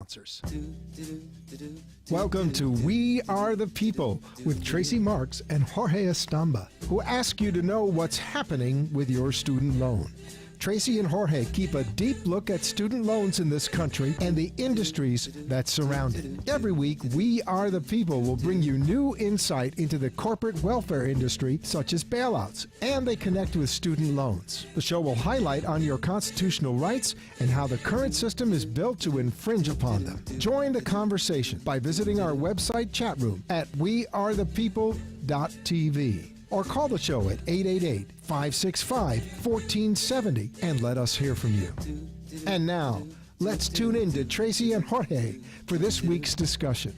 sponsors. Welcome to We Are the People with Tracy Marks and Jorge Estamba, who ask you to know what's happening with your student loan. Tracy and Jorge keep a deep look at student loans in this country and the industries that surround it. Every week, We Are the People will bring you new insight into the corporate welfare industry, such as bailouts, and they connect with student loans. The show will highlight on your constitutional rights and how the current system is built to infringe upon them. Join the conversation by visiting our website chat room at wearethepeople.tv. Or call the show at 888-565-1470 and let us hear from you. And now, let's tune in to Tracy and Jorge for this week's discussion.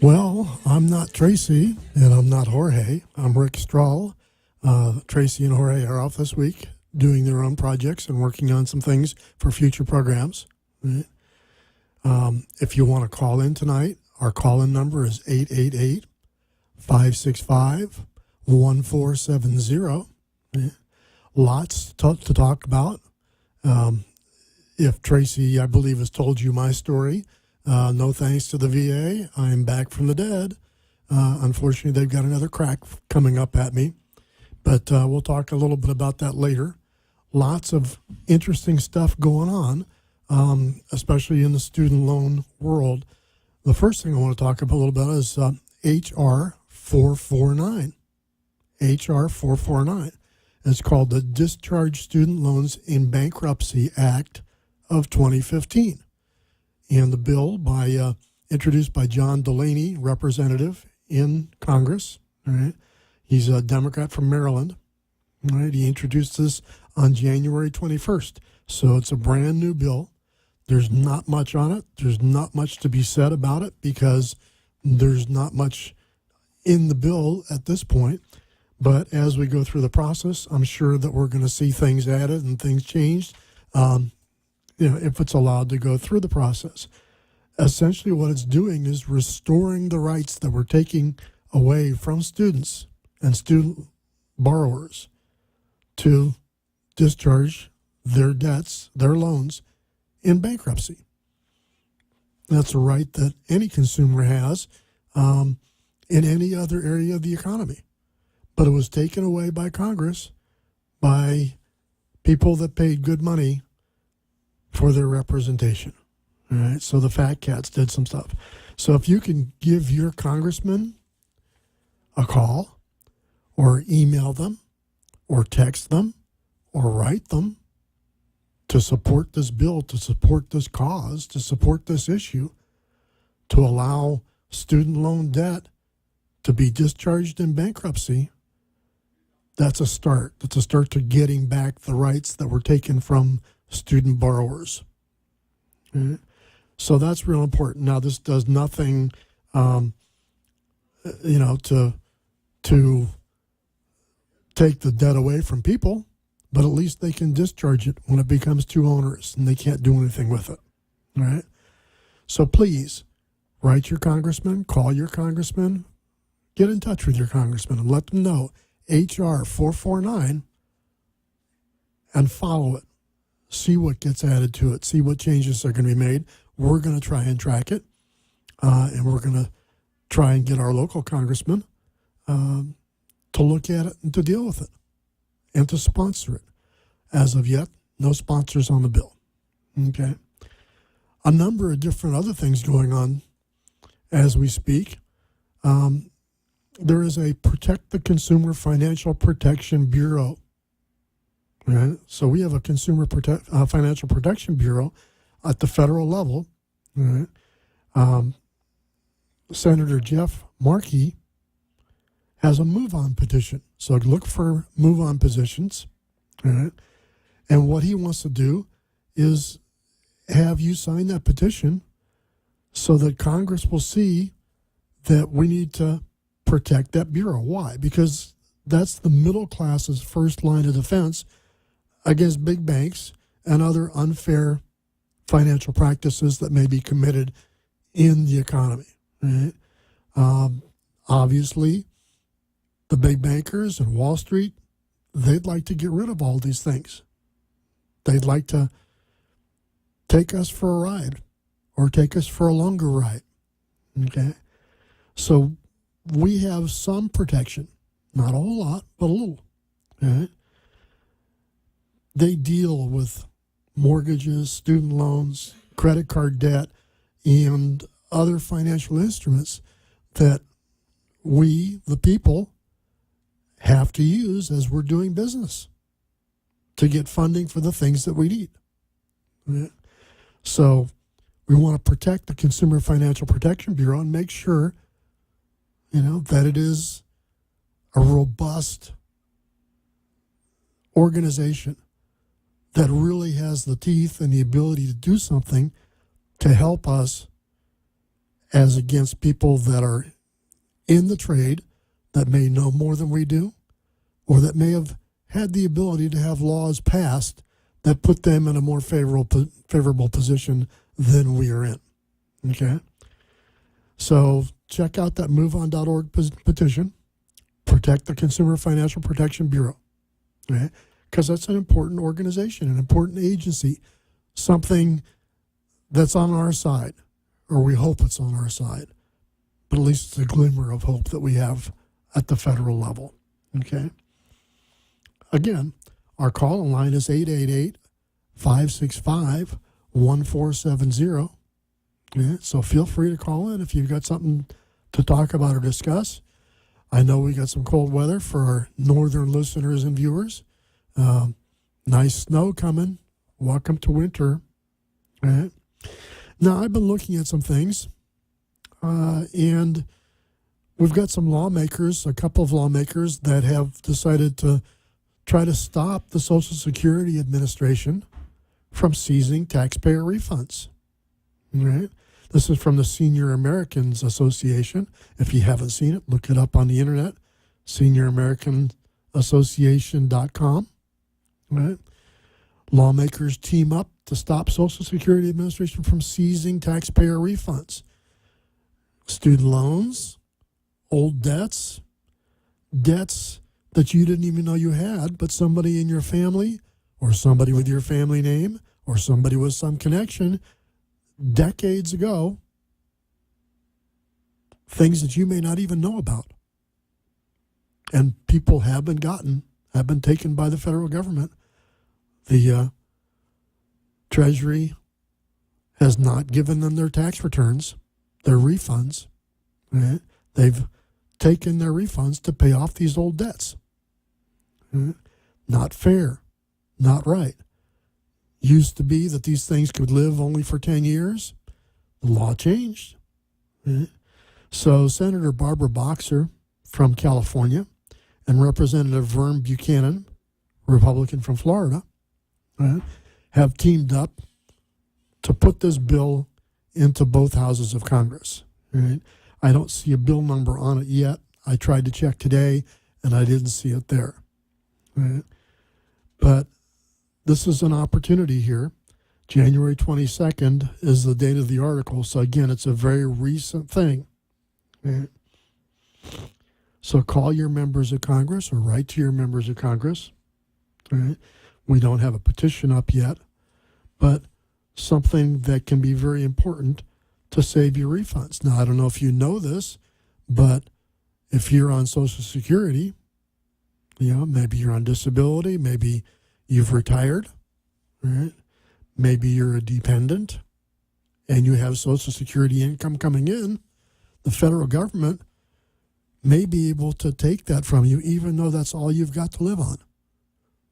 Well, I'm not Tracy, and I'm not Jorge. I'm Rick Strahl. Tracy and Jorge are off this week doing their own projects and working on some things for future programs. Right? If you want to call in tonight, our call-in number is 888-565-1470. Lots to talk about. If Tracy, I believe, has told you my story, no thanks to the VA, I'm back from the dead. Unfortunately, they've got another crack coming up at me. But we'll talk a little bit about that later. Lots of interesting stuff going on, especially in the student loan world. The first thing I want to talk about a little bit is H.R. 449. H.R. 449. It's called the Discharge Student Loans in Bankruptcy Act of 2015. And the bill introduced by John Delaney, representative in Congress. All right. He's a Democrat from Maryland. All right. He introduced this on January 21st. So it's a brand new bill. There's not much on it. There's not much to be said about it because there's not much in the bill at this point. But as we go through the process, I'm sure that we're going to see things added and things changed, if it's allowed to go through the process. Essentially what it's doing is restoring the rights that we're taking away from students and student borrowers to discharge their debts, their loans, in bankruptcy. That's a right that any consumer has in any other area of the economy. But it was taken away by Congress, by people that paid good money for their representation. All right, so the fat cats did some stuff. So if you can give your congressman a call or email them or text them or write them to support this bill, to support this cause, to support this issue, to allow student loan debt to be discharged in bankruptcy, that's a start. That's a start to getting back the rights that were taken from student borrowers. Okay? So that's real important. Now, this does nothing, to take the debt away from people, but at least they can discharge it when it becomes too onerous and they can't do anything with it. All right? So please, write your congressman, call your congressman, get in touch with your congressman and let them know H.R. 449 and follow it. See what gets added to it. See what changes are going to be made. We're going to try and track it, and we're going to try and get our local congressman to look at it and to deal with it and to sponsor it. As of yet, no sponsors on the bill. Okay. A number of different other things going on as we speak. There is a Protect the Consumer Financial Protection Bureau. Right? So we have a Consumer Financial Protection Bureau at the federal level. Right? Senator Jeff Markey has a move-on petition. So look for move-on petitions. Right? And what he wants to do is have you sign that petition so that Congress will see that we need to protect that bureau. Why? Because that's the middle class's first line of defense against big banks and other unfair financial practices that may be committed in the economy. Right? Obviously, the big bankers and Wall Street, they'd like to get rid of all these things. They'd like to take us for a ride or take us for a longer ride. Okay? So we have some protection, not a whole lot, but a little. Okay? They deal with mortgages, student loans, credit card debt, and other financial instruments that we, the people, have to use as we're doing business to get funding for the things that we need. Okay? So we want to protect the Consumer Financial Protection Bureau and make sure, that it is a robust organization that really has the teeth and the ability to do something to help us as against people that are in the trade that may know more than we do, or that may have had the ability to have laws passed that put them in a more favorable position than we are in. Okay? So check out that MoveOn.org petition, Protect the Consumer Financial Protection Bureau. Okay? Because that's an important organization, an important agency, something that's on our side, or we hope it's on our side. But at least it's a glimmer of hope that we have at the federal level. Okay? Again, our call-in line is 888-565-1470. Okay? So feel free to call in if you've got something to talk about or discuss. I know we got some cold weather for our northern listeners and viewers. Nice snow coming. Welcome to winter. All right. Now, I've been looking at some things, and we've got some lawmakers, a couple of lawmakers that have decided to try to stop the Social Security Administration from seizing taxpayer refunds. All right. This is from the Senior Americans Association. If you haven't seen it, look it up on the internet, senioramericanassociation.com. Right? Lawmakers team up to stop Social Security Administration from seizing taxpayer refunds. Student loans, old debts that you didn't even know you had, but somebody in your family or somebody with your family name or somebody with some connection decades ago, things that you may not even know about. And people have been taken by the federal government. The Treasury has not given them their tax returns, their refunds. Right? They've taken their refunds to pay off these old debts. Right? Not fair, not right. Used to be that these things could live only for 10 years. The law changed. Right? So Senator Barbara Boxer from California and Representative Vern Buchanan, Republican from Florida, right, have teamed up to put this bill into both houses of Congress. Right? I don't see a bill number on it yet. I tried to check today, and I didn't see it there. Right? But this is an opportunity here. January 22nd is the date of the article. So, again, it's a very recent thing. Right? So call your members of Congress or write to your members of Congress. Right? We don't have a petition up yet, but something that can be very important to save your refunds. Now, I don't know if you know this, but if you're on Social Security, maybe you're on disability, maybe you've retired, right? Maybe you're a dependent and you have Social Security income coming in, the federal government may be able to take that from you, even though that's all you've got to live on.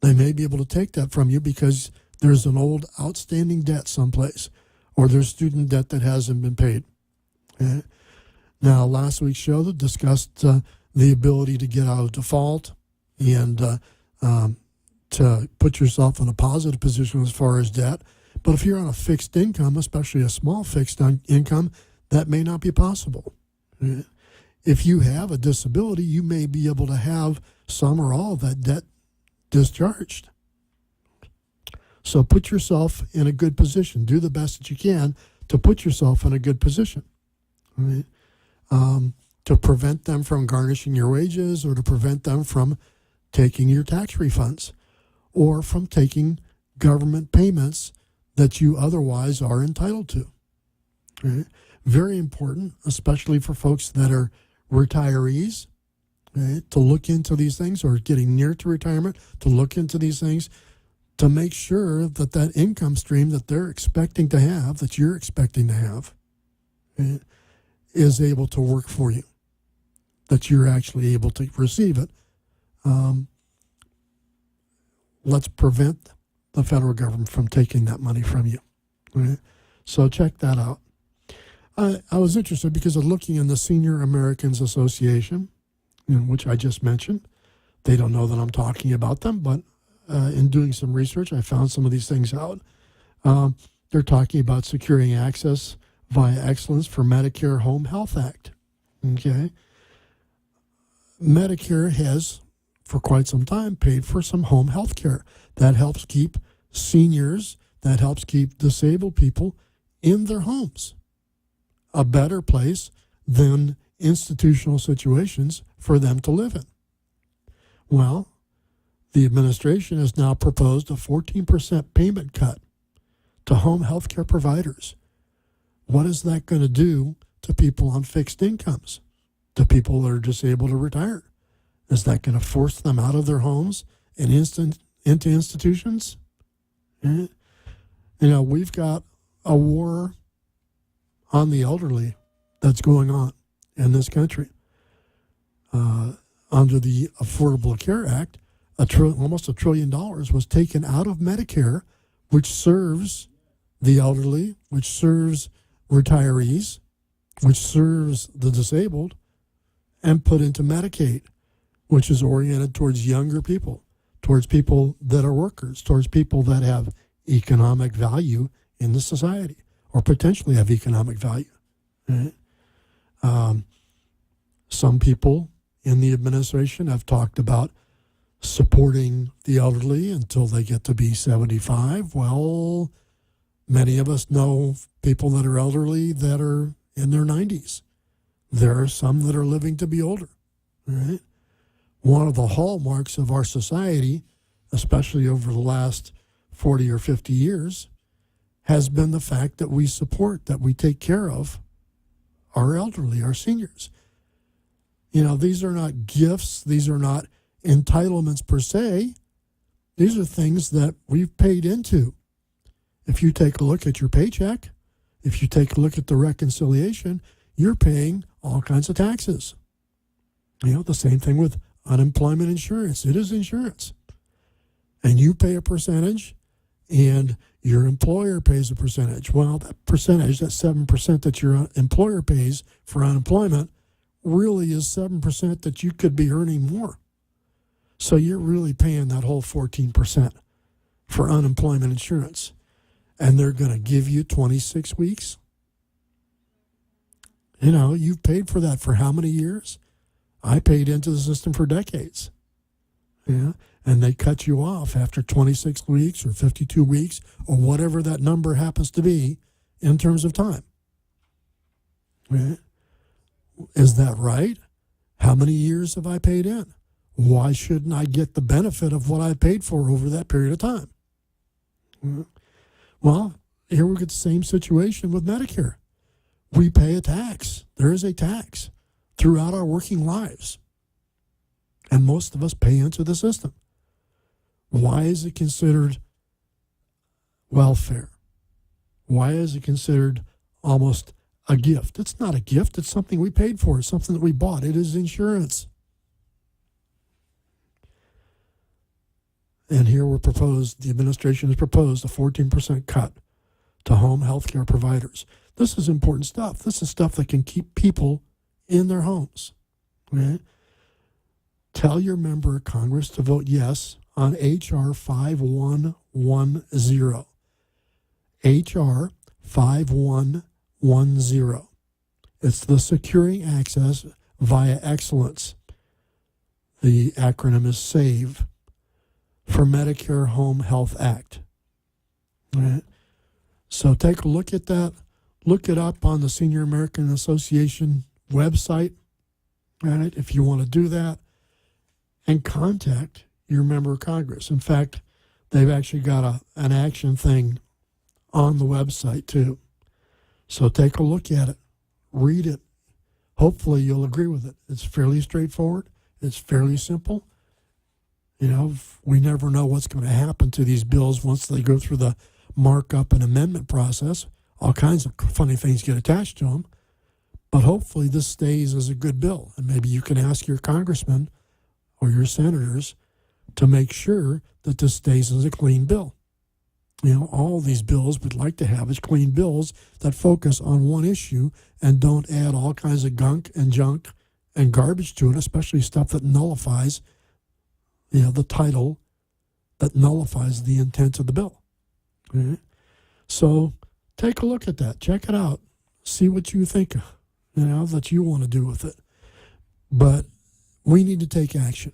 They may be able to take that from you because there's an old outstanding debt someplace, or there's student debt that hasn't been paid. Okay? Now, last week's show discussed the ability to get out of default and to put yourself in a positive position as far as debt. But if you're on a fixed income, especially a small fixed income, that may not be possible. Okay? If you have a disability, you may be able to have some or all of that debt discharged. So put yourself in a good position. Do the best that you can to put yourself in a good position. Right? To prevent them from garnishing your wages, or to prevent them from taking your tax refunds, or from taking government payments that you otherwise are entitled to. Right? Very important, especially for folks that are retirees, right, to look into these things, or getting near to retirement, to look into these things, to make sure that that income stream that they're expecting to have, that you're expecting to have, right, is able to work for you, that you're actually able to receive it. Let's prevent the federal government from taking that money from you. Right? So check that out. I was interested because of looking in the Senior Americans Association, which I just mentioned. They don't know that I'm talking about them, but in doing some research, I found some of these things out. They're talking about securing access via excellence for Medicare Home Health Act. Okay. Medicare has, for quite some time, paid for some home health care. That helps keep seniors, that helps keep disabled people in their homes. A better place than institutional situations for them to live in. Well, the administration has now proposed a 14% payment cut to home health care providers. What is that going to do to people on fixed incomes, to people that are disabled or retired? Is that going to force them out of their homes and into institutions? We've got a war on the elderly that's going on in this country. Under the Affordable Care Act, almost $1 trillion was taken out of Medicare, which serves the elderly, which serves retirees, which serves the disabled, and put into Medicaid, which is oriented towards younger people, towards people that are workers, towards people that have economic value in the society, or potentially have economic value. Right? Some people in the administration have talked about supporting the elderly until they get to be 75. Well, many of us know people that are elderly that are in their 90s. There are some that are living to be older. Right? One of the hallmarks of our society, especially over the last 40 or 50 years, has been the fact that we support, that we take care of our elderly, our seniors. These are not gifts. These are not entitlements per se. These are things that we've paid into. If you take a look at your paycheck, if you take a look at the reconciliation, you're paying all kinds of taxes. The same thing with unemployment insurance. It is insurance. And you pay a percentage, and your employer pays a percentage. Well, that percentage, that 7% that your employer pays for unemployment, really is 7% that you could be earning more. So you're really paying that whole 14% for unemployment insurance. And they're going to give you 26 weeks. You've paid for that for how many years? I paid into the system for decades. Yeah. And they cut you off after 26 weeks or 52 weeks or whatever that number happens to be in terms of time. Right? Is that right? How many years have I paid in? Why shouldn't I get the benefit of what I paid for over that period of time? Well, here we get the same situation with Medicare. We pay a tax. There is a tax throughout our working lives. And most of us pay into the system. Why is it considered welfare? Why is it considered almost a gift? It's not a gift. It's something we paid for. It's something that we bought. It is insurance. And here the administration has proposed a 14% cut to home health care providers. This is important stuff. This is stuff that can keep people in their homes. Right? Tell your member of Congress to vote yes on H.R. 5110. H.R. 5110. It's the Securing Access via Excellence. The acronym is SAVE for Medicare Home Health Act. Right? So take a look at that. Look it up on the Senior American Association website, right, if you want to do that, and contact your member of Congress. In fact, they've actually got an action thing on the website too. So take a look at it, read it. Hopefully you'll agree with it. It's fairly straightforward. It's fairly simple. You know, we never know what's going to happen to these bills once they go through the markup and amendment process. All kinds of funny things get attached to them. But hopefully this stays as a good bill. And maybe you can ask your congressman or your senators to make sure that this stays as a clean bill. You know, all these bills we'd like to have is clean bills that focus on one issue and don't add all kinds of gunk and junk and garbage to it, especially stuff that nullifies, you know, the title, that nullifies the intent of the bill. Okay? So take a look at that. Check it out. See what you think, you know, that you want to do with it. But we need to take action.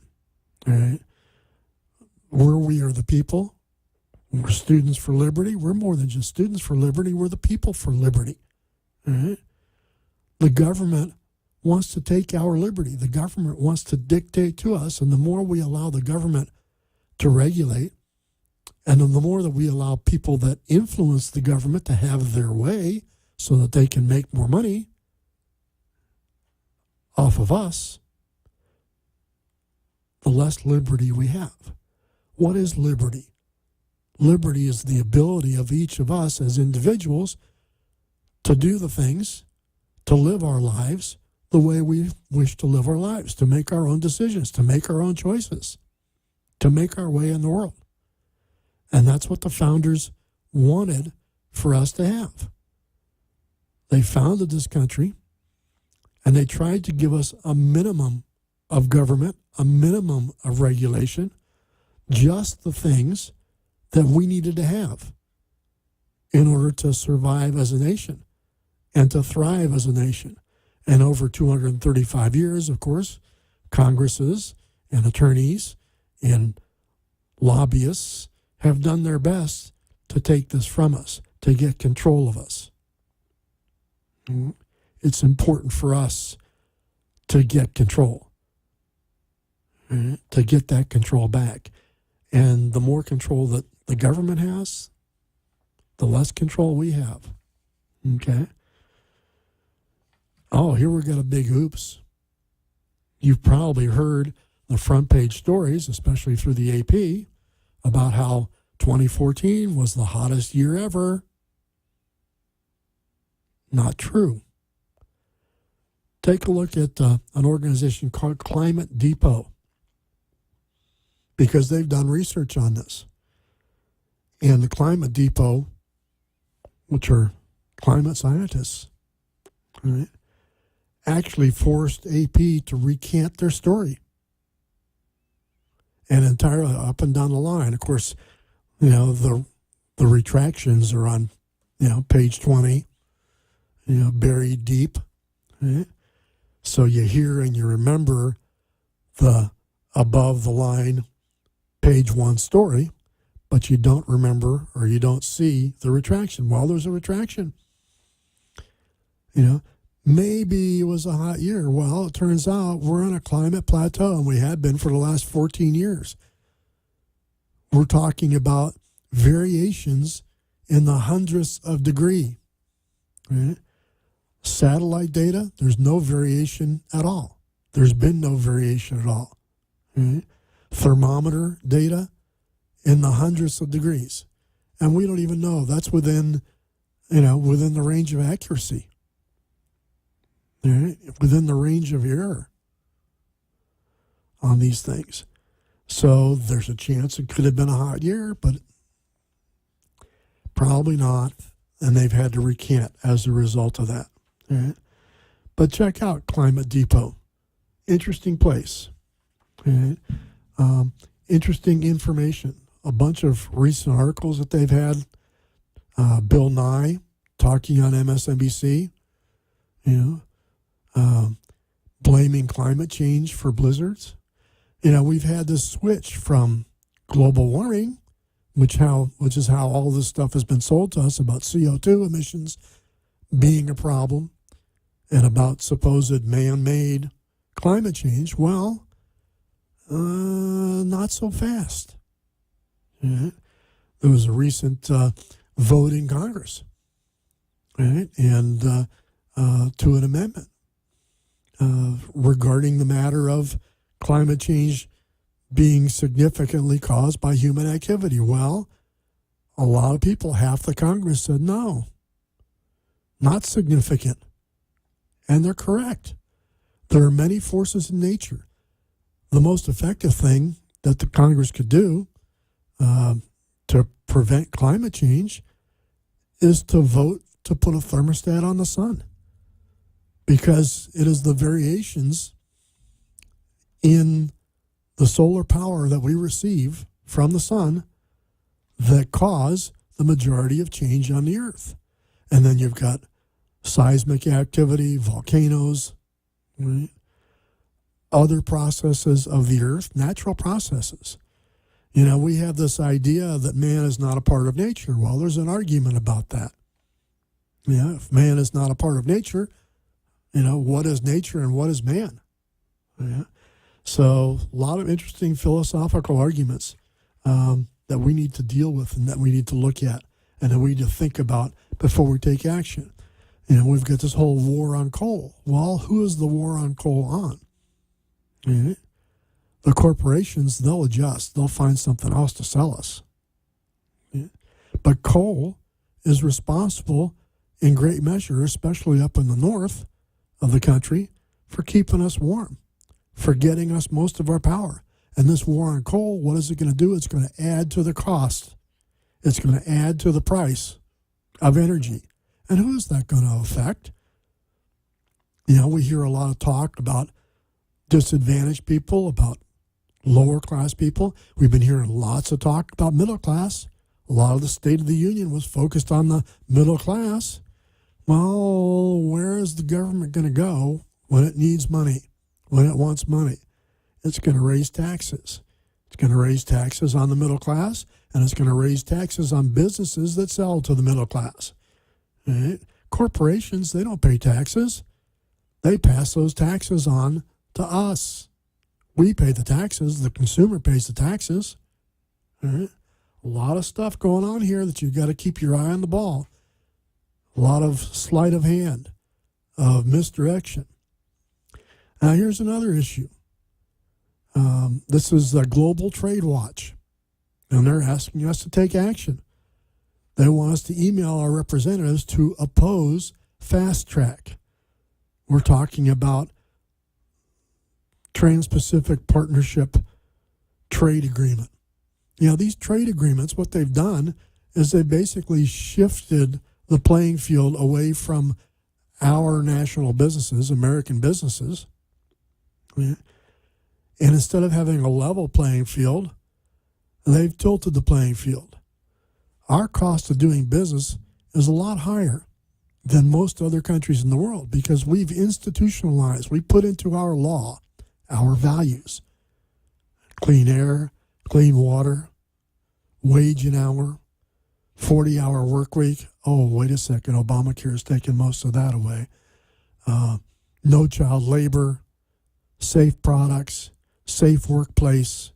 All right? We are the people. We're students for liberty. We're more than just students for liberty. We're the people for liberty. All right? The government wants to take our liberty. The government wants to dictate to us. And the more we allow the government to regulate, and the more that we allow people that influence the government to have their way so that they can make more money off of us, the less liberty we have. What is liberty? Liberty is the ability of each of us as individuals to do the things, to live our lives the way we wish to live our lives, to make our own decisions, to make our own choices, to make our way in the world. And that's what the founders wanted for us to have. They founded this country, and they tried to give us a minimum of government, a minimum of regulation, just the things that we needed to have in order to survive as a nation and to thrive as a nation. And over 235 years, of course, Congresses and attorneys and lobbyists have done their best to take this from us, to get control of us. It's important for us to get control, to get that control back. And the more control that the government has, the less control we have. Okay? Oh, here we got a big oops. You've probably heard the front page stories, especially through the AP, about how 2014 was the hottest year ever. Not true. Take a look at an organization called Climate Depot, because they've done research on this. And the Climate Depot, which are climate scientists, right, actually forced AP to recant their story. And entirely up and down the line. Of course, you know, the retractions are on, you know, page 20, you know, buried deep. Right? So you hear and you remember the above the line page 1 story, but you don't remember or you don't see the retraction. Well, there's a retraction. You know, maybe it was a hot year. Well, it turns out we're on a climate plateau, and we have been for the last 14 years. We're talking about variations in the hundredths of degree. Right? Satellite data, there's no variation at all. There's been no variation at all. Right? Thermometer data in the hundredths of degrees. And we don't even know. That's within the range of accuracy. Right? Within the range of error on these things. So there's a chance it could have been a hot year, but probably not. And they've had to recant as a result of that. Right? But check out Climate Depot. Interesting place. Right? Interesting information. A bunch of recent articles that they've had. Bill Nye talking on MSNBC, blaming climate change for blizzards. We've had this switch from global warming, which is how all this stuff has been sold to us about CO2 emissions being a problem and about supposed man-made climate change. Well, not so fast. Yeah. There was a recent vote in Congress, right? And to an amendment regarding the matter of climate change being significantly caused by human activity. Well, a lot of people, half the Congress said no, not significant. And they're correct. There are many forces in nature. The most effective thing that the Congress could do to prevent climate change is to vote to put a thermostat on the sun, because it is the variations in the solar power that we receive from the sun that cause the majority of change on the earth. And then you've got seismic activity, volcanoes, right? Other processes of the earth, natural processes. You know, we have this idea that man is not a part of nature. Well, there's an argument about that. Yeah, if man is not a part of nature, you know, what is nature and what is man? Yeah. So a lot of interesting philosophical arguments that we need to deal with and that we need to look at and that we need to think about before we take action. You know, we've got this whole war on coal. Well, who is the war on coal on? Right? The corporations, they'll adjust. They'll find something else to sell us. Yeah. But coal is responsible in great measure, especially up in the north of the country, for keeping us warm, for getting us most of our power. And this war on coal, what is it going to do? It's going to add to the cost. It's going to add to the price of energy. And who is that going to affect? You know, we hear a lot of talk about disadvantaged people, about lower class people. We've been hearing lots of talk about middle class. A lot of the State of the Union was focused on the middle class. Well, where is the government going to go when it needs money, when it wants money? It's going to raise taxes. It's going to raise taxes on the middle class, and it's going to raise taxes on businesses that sell to the middle class. Right? Corporations, they don't pay taxes. They pass those taxes on to us. We pay the taxes. The consumer pays the taxes. Right? A lot of stuff going on here that you've got to keep your eye on the ball. A lot of sleight of hand, of misdirection. Now, here's another issue. This is the Global Trade Watch, and they're asking us to take action. They want us to email our representatives to oppose Fast Track. We're talking about Trans-Pacific Partnership trade agreement. You know, these trade agreements, what they've done is they basically shifted the playing field away from our national businesses, American businesses. Yeah. And instead of having a level playing field, they've tilted the playing field. Our cost of doing business is a lot higher than most other countries in the world because we've institutionalized, we put into our law our values. Clean air, clean water, wage an hour, 40-hour work week. Oh, wait a second, Obamacare has taken most of that away. No child labor, safe products, safe workplace,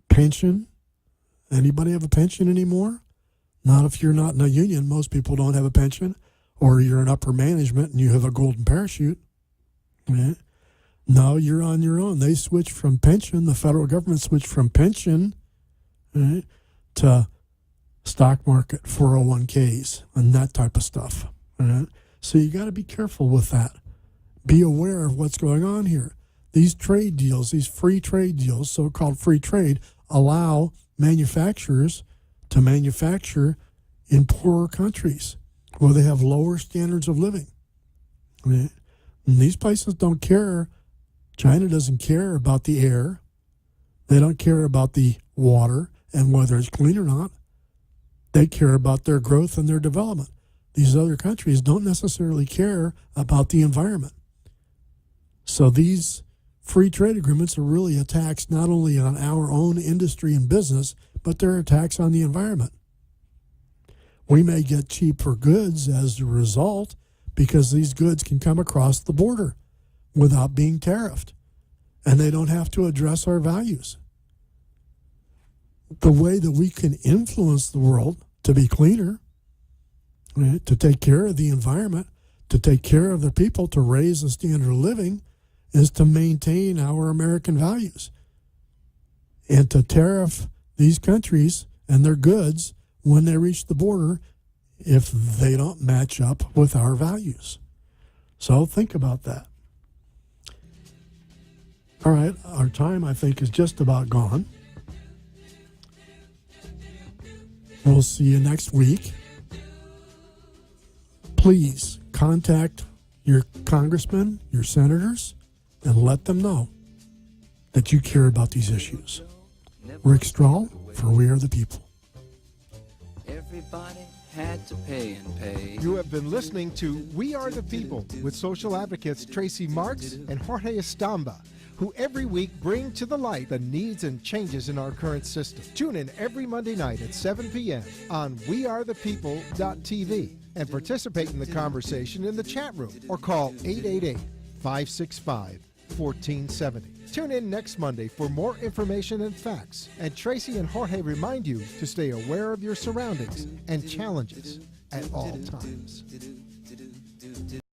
pension. Anybody have a pension anymore? Not if you're not in a union. Most people don't have a pension. Or you're in upper management and you have a golden parachute. Right? No, you're on your own. They switched from pension. The federal government switched from pension, right, to stock market, 401ks, and that type of stuff. Right? So you got to be careful with that. Be aware of what's going on here. These trade deals, these free trade deals, so-called free trade, allow manufacturers to manufacture in poorer countries where they have lower standards of living. Right? And these places don't care. China doesn't care about the air. They don't care about the water and whether it's clean or not. They care about their growth and their development. These other countries don't necessarily care about the environment. So these free trade agreements are really attacks not only on our own industry and business, but they're attacks on the environment. We may get cheaper goods as a result because these goods can come across the border without being tariffed, and they don't have to address our values. The way that we can influence the world to be cleaner, right? To take care of the environment, to take care of the people, to raise the standard of living, is to maintain our American values. And to tariff these countries and their goods when they reach the border if they don't match up with our values. So think about that. All right, our time, I think, is just about gone. We'll see you next week. Please contact your congressmen, your senators, and let them know that you care about these issues. Rick Strahl for We Are the People. Everybody had to pay and pay. You have been listening to We Are the People with social advocates Tracy Marks and Jorge Estamba, who every week bring to the light the needs and changes in our current system. Tune in every Monday night at 7 p.m. on wearethepeople.tv and participate in the conversation in the chat room or call 888-565-1470. Tune in next Monday for more information and facts. And Tracy and Jorge remind you to stay aware of your surroundings and challenges at all times.